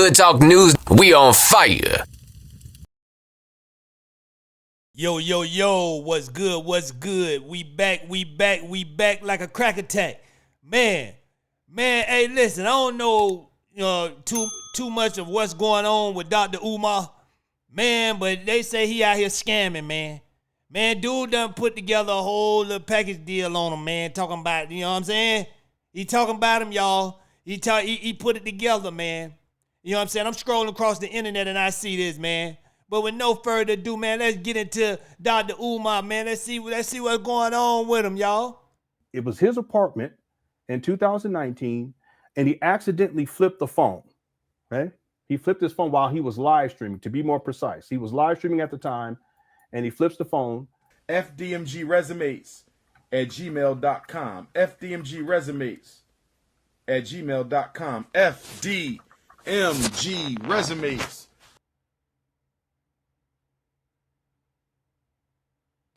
Hood Talk News, we on fire. Yo, what's good? We back like a crack attack. Man, hey, listen, I don't know too much of what's going on with Dr. Umar, man, but they say he out here scamming, man. Man, dude done put together a whole little package deal on him, man, talking about, you know what I'm saying? He talking about him, y'all. He put it together, man. You know what I'm saying? I'm scrolling across the internet and I see this, man. But with no further ado, man, let's get into Dr. Umar, man. Let's see what's going on with him, y'all. It was his apartment in 2019, and he accidentally flipped the phone. Okay, he flipped his phone while he was live streaming. To be more precise, he was live streaming at the time, and he flips the phone. fdmgresumes@gmail.com. fdmgresumes@gmail.com. fdmg resumes.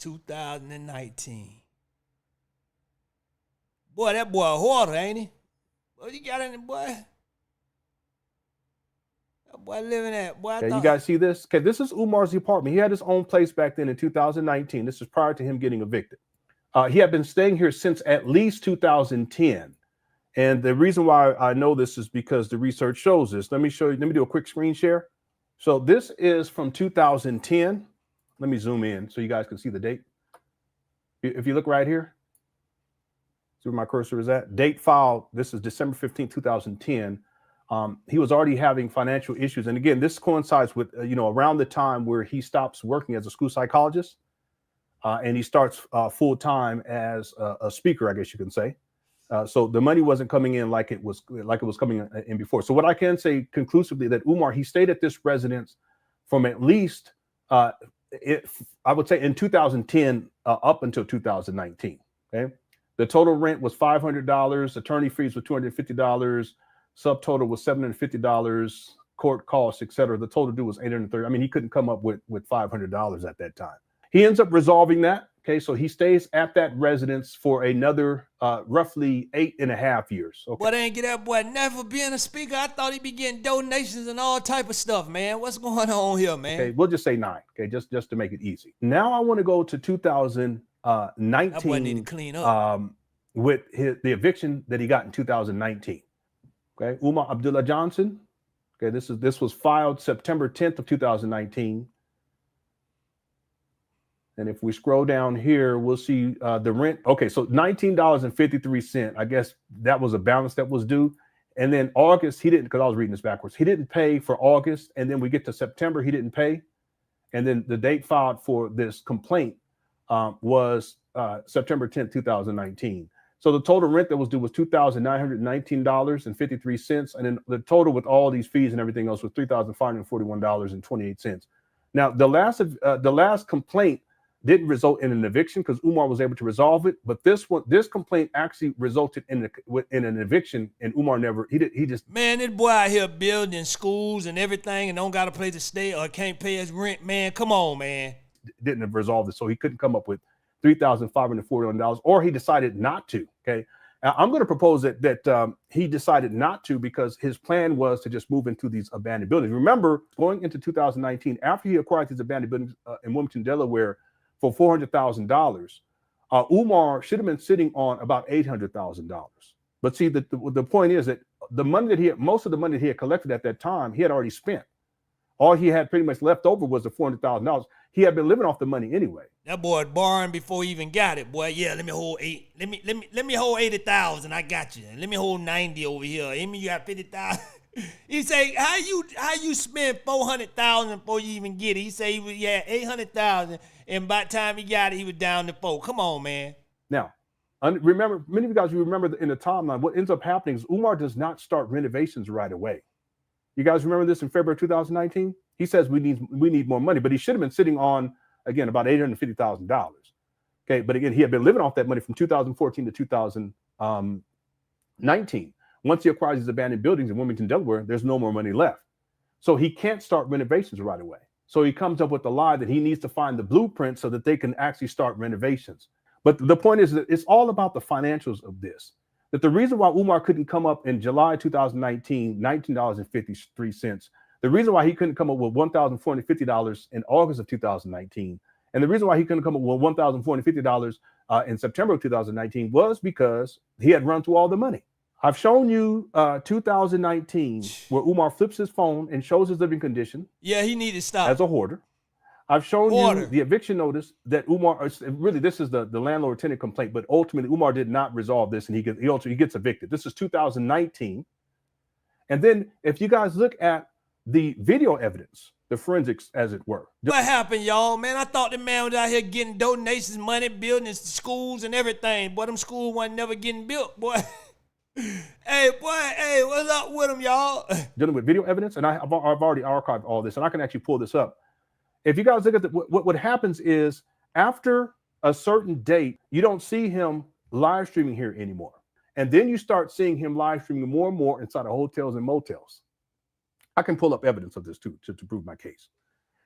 2019. Boy, that boy a hoarder, ain't he? What you got in it, boy? That boy living at, boy. Okay, you guys see this? Okay, this is Umar's apartment. He had his own place back then in 2019. This is prior to him getting evicted. He had been staying here since at least 2010. And the reason why I know this is because the research shows this. Let me show you. Let me do a quick screen share. So this is from 2010. Let me zoom in so you guys can see the date. If you look right here, see where my cursor is at? Date filed, this is December 15, 2010. He was already having financial issues. And again, this coincides with, around the time where he stops working as a school psychologist and he starts full-time as a speaker, I guess you can say. So the money wasn't coming in like it was coming in before. So what I can say conclusively that Umar, he stayed at this residence from at least, I would say in 2010 up until 2019. Okay, the total rent was $500, attorney fees were $250, subtotal was $750, court costs, etc. The total due was $830. I mean, he couldn't come up with $500 at that time. He ends up resolving that. Okay, so he stays at that residence for another roughly 8.5 years. Okay. Boy, they ain't get that boy never being a speaker. I thought he'd be getting donations and all type of stuff, man. What's going on here, man? Okay, we'll just say 9. Okay, just to make it easy. Now I want to go to 2019. That boy need to clean up. With the eviction that he got in 2019. Okay, Umar Abdullah Johnson. Okay, this was filed September 10th of 2019. And if we scroll down here, we'll see the rent. Okay, so $19.53. I guess that was a balance that was due. And then August, he didn't, because I was reading this backwards. He didn't pay for August. And then we get to September, he didn't pay. And then the date filed for this complaint was September 10th, 2019. So the total rent that was due was $2,919.53. And then the total with all these fees and everything else was $3,541.28. Now, the last complaint didn't result in an eviction because Umar was able to resolve it. But this complaint actually resulted in an eviction, and Umar Man, this boy out here building schools and everything and don't got a place to stay or can't pay his rent, man. Come on, man. Didn't resolve it, so he couldn't come up with $3,541, or he decided not to. Okay, I'm going to propose that he decided not to because his plan was to just move into these abandoned buildings. Remember, going into 2019, after he acquired these abandoned buildings in Wilmington, Delaware, for $400,000, Umar should have been sitting on about $800,000. But see, the point is that most of the money that he had collected at that time, he had already spent. All he had pretty much left over was the $400,000. He had been living off the money anyway. That boy borrowing before he even got it, boy. Yeah, let me hold hold 80,000. I got you. And let me hold 90 over here. Amy, you got 50,000. He say, how you spend 400,000 before you even get it? He say he had 800,000, and by the time he got it, he was down to 4. Come on, man. Now, remember, many of you guys remember in the timeline, what ends up happening is Umar does not start renovations right away. You guys remember this in February 2019? He says we need more money, but he should have been sitting on, again, about $850,000. Okay, but again, he had been living off that money from 2014 to 2019. Once he acquires these abandoned buildings in Wilmington, Delaware, there's no more money left. So he can't start renovations right away. So he comes up with the lie that he needs to find the blueprint so that they can actually start renovations. But the point is that it's all about the financials of this. that the reason why Umar couldn't come up in July 2019, $19.53, the reason why he couldn't come up with $1,450 in August of 2019, and the reason why he couldn't come up with $1,450 in September of 2019 was because he had run through all the money. I've shown you 2019 where Umar flips his phone and shows his living condition. Yeah, he need to stop. As a hoarder. I've shown you the eviction notice that Umar, really this is the landlord-tenant complaint, but ultimately Umar did not resolve this and he gets evicted. This is 2019. And then if you guys look at the video evidence, the forensics as it were. What happened, y'all? Man, I thought the man was out here getting donations, money, building schools and everything. Boy, them schools wasn't never getting built, boy. Hey, what's up with them, y'all? Dealing with video evidence, and I've already archived all this, and I can actually pull this up. If you guys look at what happens is after a certain date, you don't see him live streaming here anymore. And then you start seeing him live streaming more and more inside of hotels and motels. I can pull up evidence of this too to prove my case.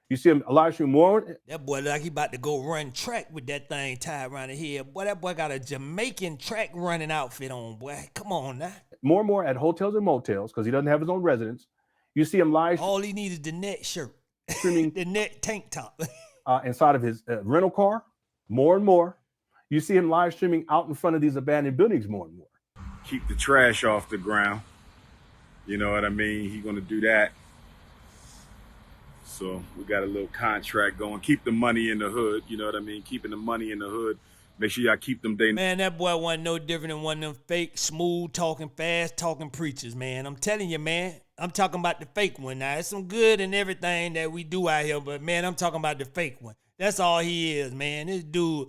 You see him live stream more. That boy like he about to go run track with that thing tied around his head. Boy, that boy got a Jamaican track running outfit on, boy. Come on now. More and more at hotels and motels because he doesn't have his own residence. You see him live. All he needs is the net shirt. Streaming the net tank top. Inside of his rental car, more and more. You see him live streaming out in front of these abandoned buildings more and more. Keep the trash off the ground. You know what I mean? He's going to do that. So we got a little contract going. Keep the money in the hood. You know what I mean? Keeping the money in the hood. Make sure y'all keep them days. Man, that boy wasn't no different than one of them fake, smooth talking, fast talking preachers, man. I'm telling you, man. I'm talking about the fake one. Now, it's some good and everything that we do out here, but man, I'm talking about the fake one. That's all he is, man. This dude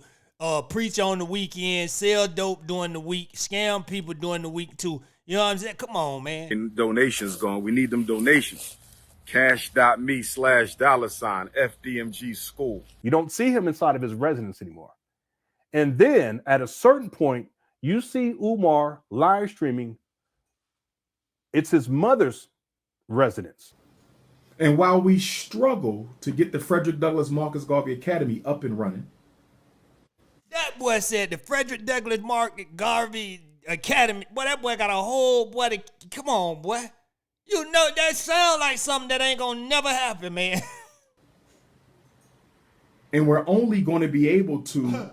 preach on the weekend, sell dope during the week, scam people during the week too. You know what I'm saying? Come on, man. And donations going. We need them donations. Cash.me/$FDMG school. You don't see him inside of his residence anymore. And then at a certain point, you see Umar live streaming. It's his mother's residence. And while we struggle to get the Frederick Douglass Marcus Garvey Academy up and running, that boy said the Frederick Douglass Marcus Garvey Academy. Boy, that boy got a whole boy. Come on, boy. You know that sound like something that ain't gonna never happen, man. And we're only going to be able to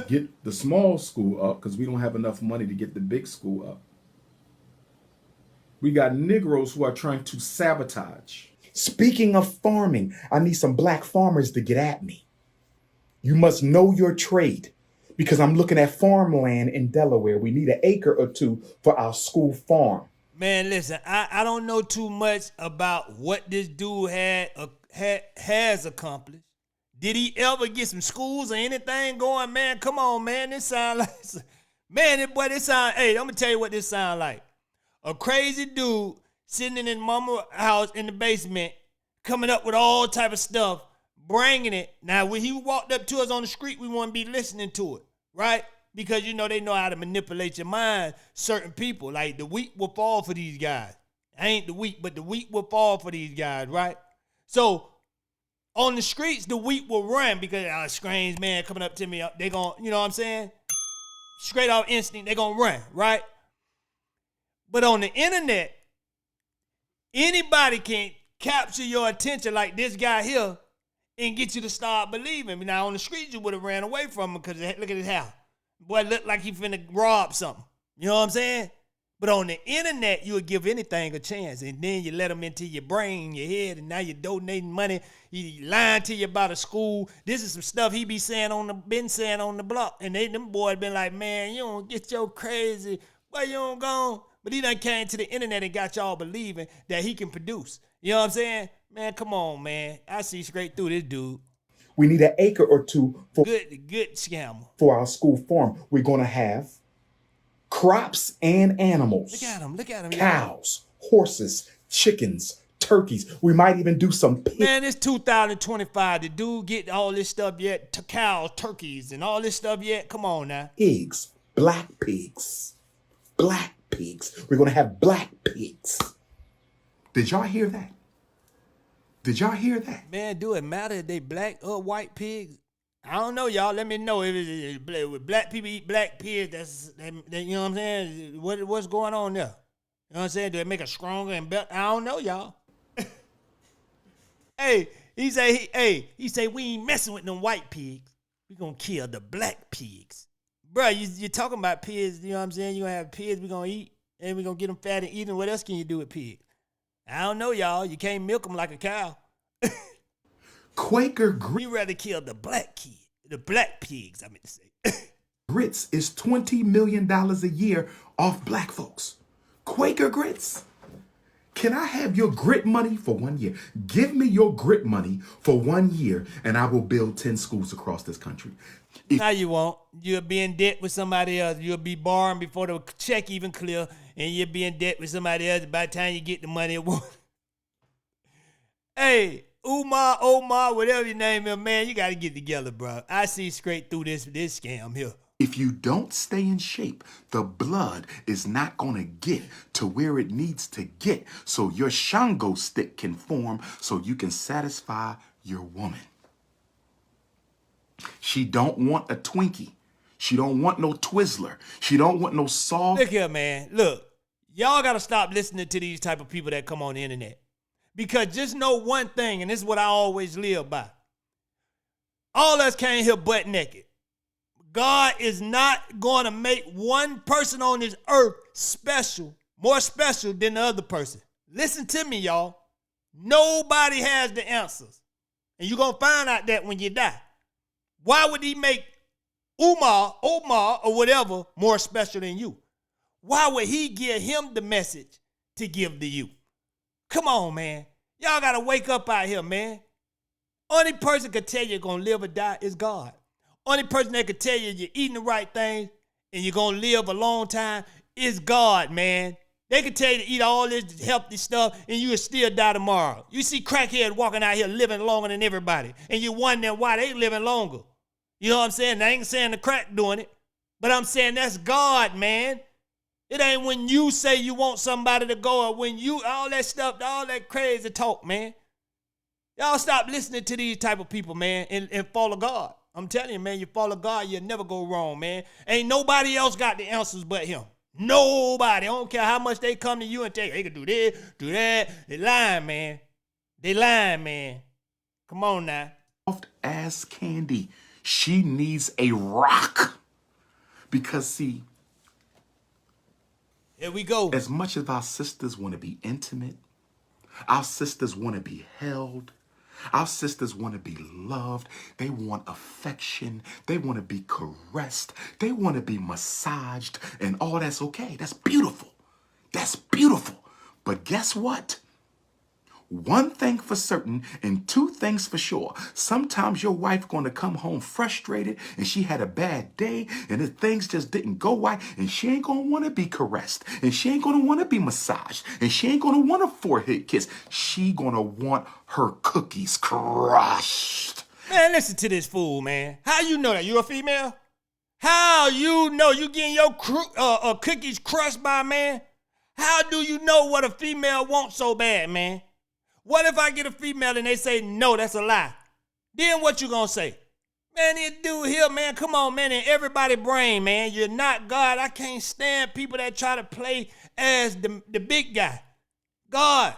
get the small school up because we don't have enough money to get the big school up. We got Negroes who are trying to sabotage. Speaking of farming, I need some black farmers to get at me. You must know your trade because I'm looking at farmland in Delaware. We need an acre or two for our school farm. Man, listen, I don't know too much about what this dude has accomplished. Did he ever get some schools or anything going, man? Come on, man. This sound like, man, hey, I'm going to tell you what this sound like. A crazy dude sitting in his mama's house in the basement, coming up with all type of stuff, bringing it. Now, when he walked up to us on the street, we wouldn't be listening to it, right? Because, you know, they know how to manipulate your mind, certain people. Like, the wheat will fall for these guys. I ain't the wheat, but the wheat will fall for these guys, right? So, on the streets, the wheat will run because, strange man coming up to me, they gonna, you know what I'm saying? Straight off instinct, they gonna run, right? But on the internet, anybody can capture your attention like this guy here and get you to start believing. Now, on the streets, you would have ran away from him because look at his house. Boy, look like he finna rob something. You know what I'm saying? But on the internet, you would give anything a chance. And then you let them into your brain, your head, and now you're donating money. He lying to you about a school. This is some stuff he been saying on the block. And them boys been like, man, you don't get your crazy. Why you don't go? But he done came to the internet and got y'all believing that he can produce. You know what I'm saying? Man, come on, man. I see straight through this dude. We need an acre or two for good scammer for our school farm. We're going to have crops and animals. Look at him. Cows, horses, chickens, turkeys. We might even do some pigs. Man, it's 2025. The dude get all this stuff yet? Cows, turkeys, and all this stuff yet? Come on now. Pigs, black pigs. Black pigs. We're going to have black pigs. Did y'all hear that? Did y'all hear that? Man, do it matter if they black or white pigs? I don't know, y'all. Let me know if with black people eat black pigs. You know what I'm saying? What's going on there? You know what I'm saying? Do it make us stronger and better? I don't know, y'all. Hey, he say we ain't messing with them white pigs. We gonna kill the black pigs. Bruh, you talking about pigs, you know what I'm saying? You gonna have pigs we gonna eat, and we gonna get them fat and eat them. What else can you do with pigs? I don't know, y'all. You can't milk them like a cow. Quaker We rather kill the black pigs, I meant to say. Grits is $20 million a year off black folks. Quaker Grits. Can I have your grit money for 1 year? Give me your grit money for 1 year, and I will build 10 schools across this country. No, you won't. You'll be in debt with somebody else. You'll be borrowing before the check even clear, and you'll be in debt with somebody else. By the time you get the money, it won't. Hey, Omar, whatever your name is, man, you got to get together, bro. I see straight through this scam here. If you don't stay in shape, the blood is not going to get to where it needs to get so your Shango stick can form so you can satisfy your woman. She don't want a Twinkie. She don't want no Twizzler. She don't want no soft. Look here, man. Look, y'all got to stop listening to these type of people that come on the internet. Because just know one thing, and this is what I always live by. All us came here butt naked. God is not going to make one person on this earth special, more special than the other person. Listen to me, y'all. Nobody has the answers. And you're going to find out that when you die. Why would he make Umar, or whatever, more special than you? Why would he give him the message to give to you? Come on, man. Y'all got to wake up out here, man. Only person can tell you you're going to live or die is God. Only person that can tell you you're eating the right things and you're going to live a long time is God, man. They can tell you to eat all this healthy stuff and you will still die tomorrow. You see crackheads walking out here living longer than everybody, and you wondering why they living longer. You know what I'm saying? I ain't saying the crack doing it, but I'm saying that's God, man. It ain't when you say you want somebody to go or when you, all that stuff, all that crazy talk, man. Y'all stop listening to these type of people, man, and follow God. I'm telling you, man, you follow God, you'll never go wrong, man. Ain't nobody else got the answers but him. Nobody. I don't care how much they come to you and tell you, they can do this, do that. They lying, man. They lying, man. Come on now. Soft as candy. She needs a rock. Because, see, here we go. as much as our sisters want to be intimate, our sisters want to be held, our sisters want to be loved, they want affection, they want to be caressed, they want to be massaged, and all that's okay. That's beautiful. That's beautiful. But guess what? One thing for certain and two things for sure. Sometimes your wife going to come home frustrated and she had a bad day and the things just didn't go right, and she ain't going to want to be caressed, and she ain't going to want to be massaged, and she ain't going to want a forehead kiss. She going to want her cookies crushed. Man, listen to this fool, man. How you know that? You a female? How you know you getting your cookies crushed by a man? How do you know what a female wants so bad, man? What if I get a female and they say, no, that's a lie? Then what you gonna say? Man, this dude here, man, come on, man, in everybody's brain, man. You're not God. I can't stand people that try to play as the big guy. God,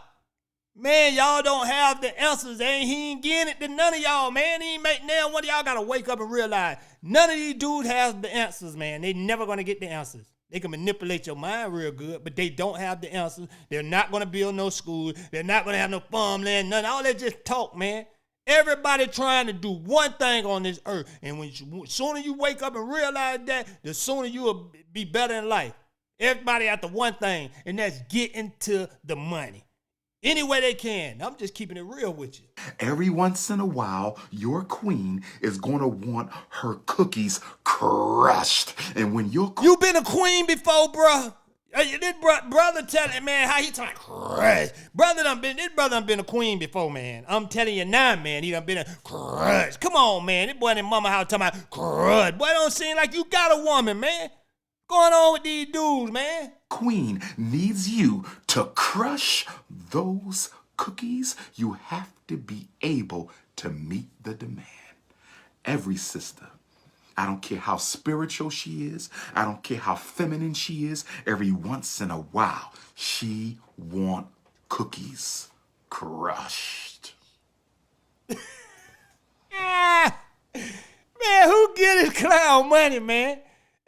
man, y'all don't have the answers. He ain't getting it to none of y'all, man. He ain't make now one of y'all gotta wake up and realize none of these dudes have the answers, man. They never gonna get the answers. They can manipulate your mind real good, but they don't have the answers. They're not going to build no school. They're not going to have no farmland, nothing. All that just talk, man. Everybody trying to do one thing on this earth. And when sooner you wake up and realize that, the sooner you will be better in life. Everybody after one thing, and that's get into the money. Any way they can. I'm just keeping it real with you. Every once in a while, your queen is going to want her cookies crushed. And when your You been a queen before, bruh? This brother telling, man, how he talking crushed. This brother done been a queen before, man. I'm telling you now, man, he done been a crushed. Come on, man. This boy in mama house talking about crushed. Boy, don't seem like you got a woman, man. Going on with these dudes, man? queen needs you to crush those cookies, you have to be able to meet the demand. every sister. I don't care how spiritual she is. I don't care how feminine she is. Every once in a while, she want cookies crushed. Ah, man, who get his clown money, man?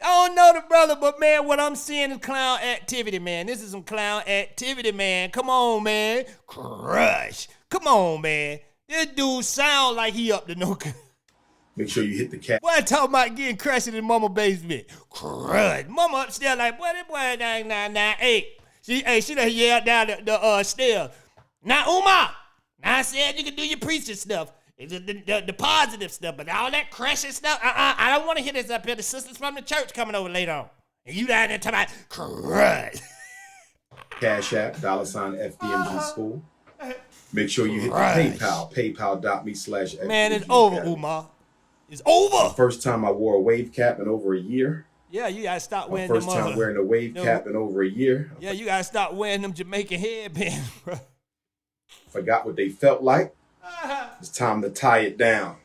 I don't know the brother, but man, what I'm seeing is clown activity, man. This is some clown activity, man. Come on, man. Crush. Come on, man. This dude sound like he up to no good. Make sure you hit the cat. Boy, talking about getting crushed in mama basement. Crush. Mama upstairs like, boy, that boy, nah, hey. She done yelled down the stairs. Now, Umar, now I said you can do your preaching stuff. The positive stuff, but all that crushing stuff, I don't want to hear this up here. The sisters from the church coming over later on. And you down there talking about crush. Cash App, $FDMG School. Make sure you hit the PayPal, paypal.me/FDMG. Man, it's over, Umar. It's over. First time I wore a wave cap in over a year. Yeah, you gotta stop wearing First time wearing a wave cap in over a year. Yeah, you gotta stop wearing them Jamaican headbands, bro. Forgot what they felt like. It's time to tie it down.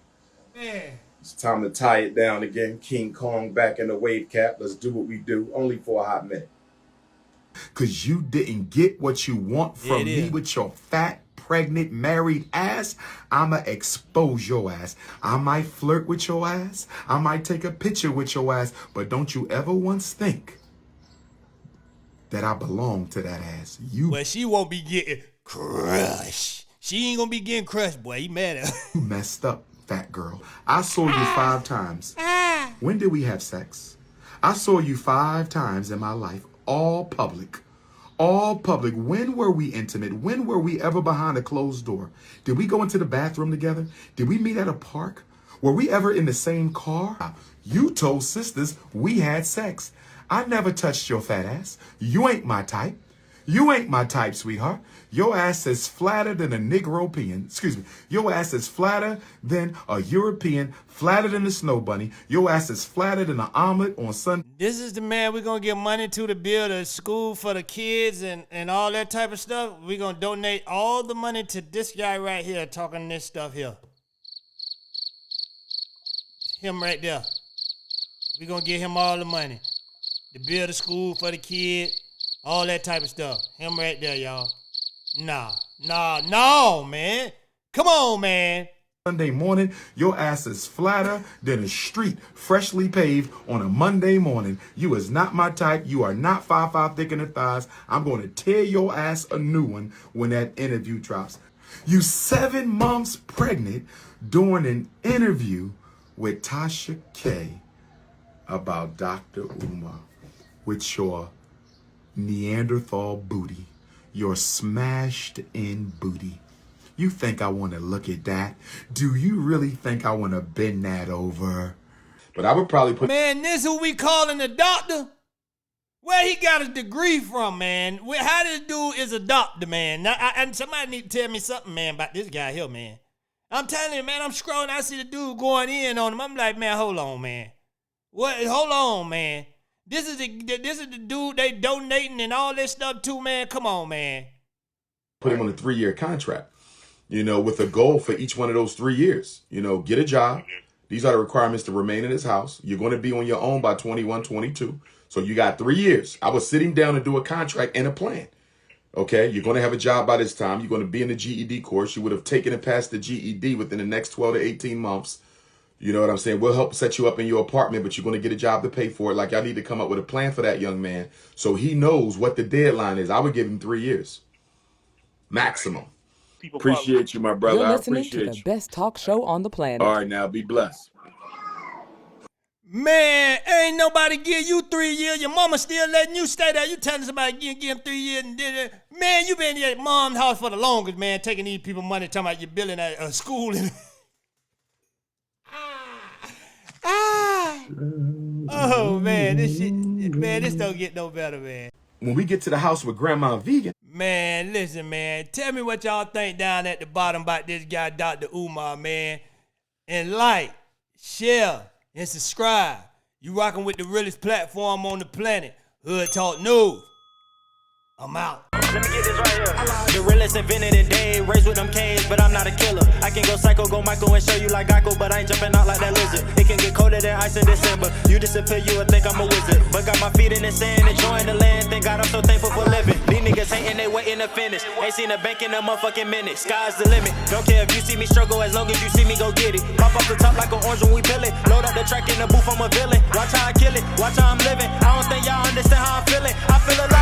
Man. It's time to tie it down again. King Kong back in the wave cap. Let's do what we do, only for a hot minute. Because you didn't get what you want from me with your fat, pregnant, married ass, I'ma expose your ass. I might flirt with your ass. I might take a picture with your ass. But don't you ever once think that I belong to that ass. Well, she won't be getting crushed. She ain't gonna be getting crushed, boy. You mad at her. You messed up, fat girl. I saw you 5 times. When did we have sex? I saw you 5 times in my life. All public. All public. When were we intimate? When were we ever behind a closed door? Did we go into the bathroom together? Did we meet at a park? Were we ever in the same car? You told sisters we had sex. I never touched your fat ass. You ain't my type. You ain't my type, sweetheart. Your ass is flatter than a Negropean. Excuse me. Your ass is flatter than a European, flatter than a snow bunny. Your ass is flatter than an omelet on Sunday. This is the man we're going to give money to build a school for the kids and all that type of stuff. We're going to donate all the money to this guy right here talking this stuff here. Him right there. We're going to give him all the money to build a school for the kids, all that type of stuff. Him right there, y'all. No, man. Come on, man. Sunday morning, your ass is flatter than a street freshly paved on a Monday morning. You is not my type. You are not 5'5" thick in the thighs. I'm going to tear your ass a new one when that interview drops. You 7 months pregnant during an interview with Tasha K about Dr. Umar with your Neanderthal booty. Your smashed in booty. You think I want to look at that? Do you really think I want to bend that over? But I would probably put... Man, this who we calling a doctor? Where he got his degree from, man? How this dude is a doctor, man? Now, and somebody need to tell me something, man, about this guy here, man. I'm telling you, man, I'm scrolling, I see the dude going in on him. I'm like, man, hold on, man. What? Hold on, man. This is the dude they donating and all this stuff to, man. Come on, man. Put him on a 3-year contract, with a goal for each one of those 3 years. Get a job. These are the requirements to remain in his house. You're going to be on your own by 21, 22. So you got 3 years. I was sitting down to do a contract and a plan. Okay, you're going to have a job by this time. You're going to be in the GED course. You would have taken and passed the GED within the next 12 to 18 months. You know what I'm saying? We'll help set you up in your apartment, but you're going to get a job to pay for it. Like, I need to come up with a plan for that young man so he knows what the deadline is. I would give him 3 years. Maximum. Appreciate you, my brother. You're listening to the best talk show on the planet. All right, now, be blessed. Man, ain't nobody give you 3 years. Your mama still letting you stay there. You telling somebody give him 3 years and did it. Man, you been at mom's house for the longest, man, taking these people money, talking about you building a school. Oh, man, this don't get no better, man. When we get to the house with Grandma Vegan. Man, listen, man, tell me what y'all think down at the bottom about this guy, Dr. Umar, man. And like, share, and subscribe. You rocking with the realest platform on the planet, Hood Talk News. I'm out. Let me get this right here. The realest invented in day, raised with them K's, but I'm not a killer. I can go psycho, go Michael and show you like Geico, but I ain't jumping out like that lizard. It can get colder than ice in December. You disappear, you would think I'm a wizard. But got my feet in the sand, enjoying the land. Thank God I'm so thankful for living. These niggas hating, they waiting to finish. Ain't seen a bank in a motherfucking minute. Sky's the limit. Don't care if you see me struggle, as long as you see me go get it. Pop off the top like an orange when we peel it. Load up the track in the booth, I'm a villain. Watch how I kill it, watch how I'm living. I don't think y'all understand how I'm feeling. I feel alive.